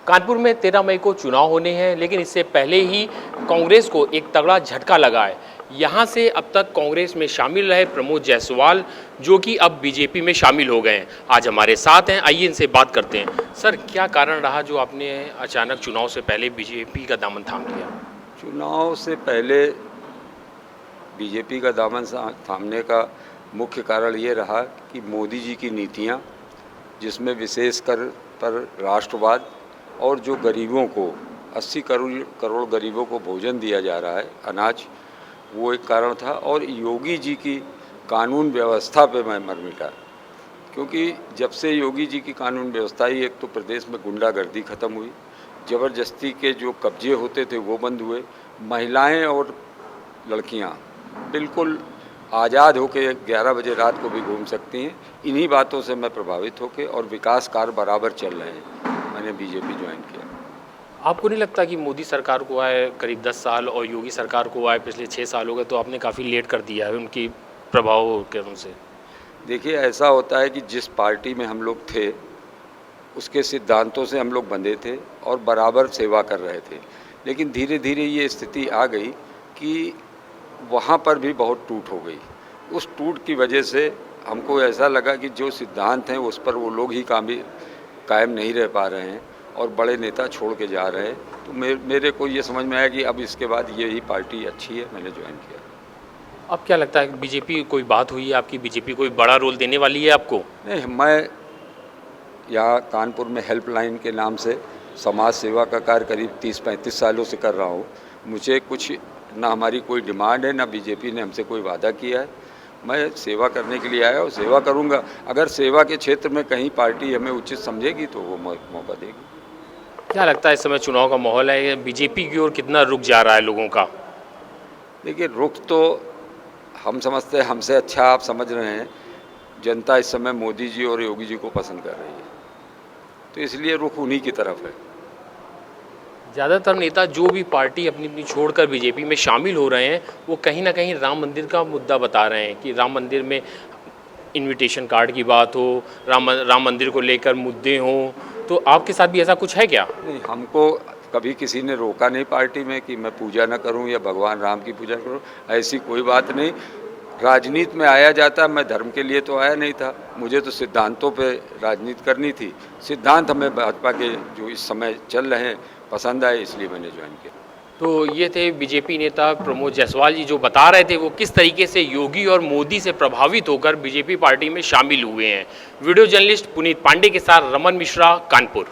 कानपुर में 13 मई को चुनाव होने हैं, लेकिन इससे पहले ही कांग्रेस को एक तगड़ा झटका लगा है। यहाँ से अब तक कांग्रेस में शामिल रहे प्रमोद जायसवाल, जो कि अब बीजेपी में शामिल हो गए हैं, आज हमारे साथ हैं। आइए इनसे बात करते हैं। सर, क्या कारण रहा जो आपने अचानक चुनाव से पहले बीजेपी का दामन थाम लिया? चुनाव से पहले बीजेपी का दामन थामने का मुख्य कारण ये रहा कि मोदी जी की नीतियाँ, जिसमें विशेषकर पर राष्ट्रवाद और जो गरीबों को 80 करोड़ गरीबों को भोजन दिया जा रहा है, अनाज, वो एक कारण था। और योगी जी की कानून व्यवस्था पे मैं मर मिटा, क्योंकि जब से योगी जी की कानून व्यवस्था ही, एक तो प्रदेश में गुंडागर्दी ख़त्म हुई, ज़बरदस्ती के जो कब्जे होते थे वो बंद हुए, महिलाएं और लड़कियां बिल्कुल आज़ाद होकर 11 बजे रात को भी घूम सकती हैं। इन्हीं बातों से मैं प्रभावित होकर, और विकास कार्य बराबर चल रहे हैं, मैंने बीजेपी ज्वाइन किया। आपको नहीं लगता कि मोदी सरकार को आए करीब 10 साल और योगी सरकार को आए पिछले 6 साल हो गए, तो आपने काफ़ी लेट कर दिया है उनकी प्रभाव के अनुसार? देखिए, ऐसा होता है कि जिस पार्टी में हम लोग थे उसके सिद्धांतों से हम लोग बंधे थे और बराबर सेवा कर रहे थे, लेकिन धीरे धीरे ये स्थिति आ गई कि वहाँ पर भी बहुत टूट हो गई। उस टूट की वजह से हमको ऐसा लगा कि जो सिद्धांत हैं उस पर वो लोग ही कायम नहीं रह पा रहे हैं और बड़े नेता छोड़ के जा रहे हैं। तो मेरे को ये समझ में आया कि अब इसके बाद ये ही पार्टी अच्छी है, मैंने ज्वाइन किया। अब क्या लगता है, बीजेपी कोई बात हुई है आपकी, बीजेपी कोई बड़ा रोल देने वाली है आपको? नहीं, मैं यहाँ कानपुर में हेल्पलाइन के नाम से समाज सेवा का कार्य करीब 30-35 सालों से कर रहा हूँ। मुझे कुछ ना हमारी कोई डिमांड है, ना बीजेपी ने हमसे कोई वादा किया है। मैं सेवा करने के लिए आया और सेवा करूँगा। अगर सेवा के क्षेत्र में कहीं पार्टी हमें उचित समझेगी तो वो मौका देगी। क्या लगता है इस समय चुनाव का माहौल है, बीजेपी की ओर कितना रुख जा रहा है लोगों का? देखिए, रुख तो हम समझते हैं, हमसे अच्छा आप समझ रहे हैं। जनता इस समय मोदी जी और योगी जी को पसंद कर रही है, तो इसलिए रुख उन्हीं की तरफ है। ज़्यादातर नेता जो भी पार्टी अपनी अपनी छोड़कर बीजेपी में शामिल हो रहे हैं, वो कहीं ना कहीं राम मंदिर का मुद्दा बता रहे हैं कि राम मंदिर में इनविटेशन कार्ड की बात हो, राम मंदिर को लेकर मुद्दे हों। तो आपके साथ भी ऐसा कुछ है क्या? नहीं, हमको कभी किसी ने रोका नहीं पार्टी में कि मैं पूजा न करूं या भगवान राम की पूजा करूं, ऐसी कोई बात नहीं। राजनीति में आया जाता, मैं धर्म के लिए तो आया नहीं था, मुझे तो सिद्धांतों पे राजनीति करनी थी। सिद्धांत हमें भाजपा के जो इस समय चल रहे हैं पसंद आए, इसलिए मैंने ज्वाइन किया। तो ये थे बीजेपी नेता प्रमोद जायसवाल जी, जो बता रहे थे वो किस तरीके से योगी और मोदी से प्रभावित होकर बीजेपी पार्टी में शामिल हुए हैं। वीडियो जर्नलिस्ट पुनीत पांडे के साथ रमन मिश्रा, कानपुर।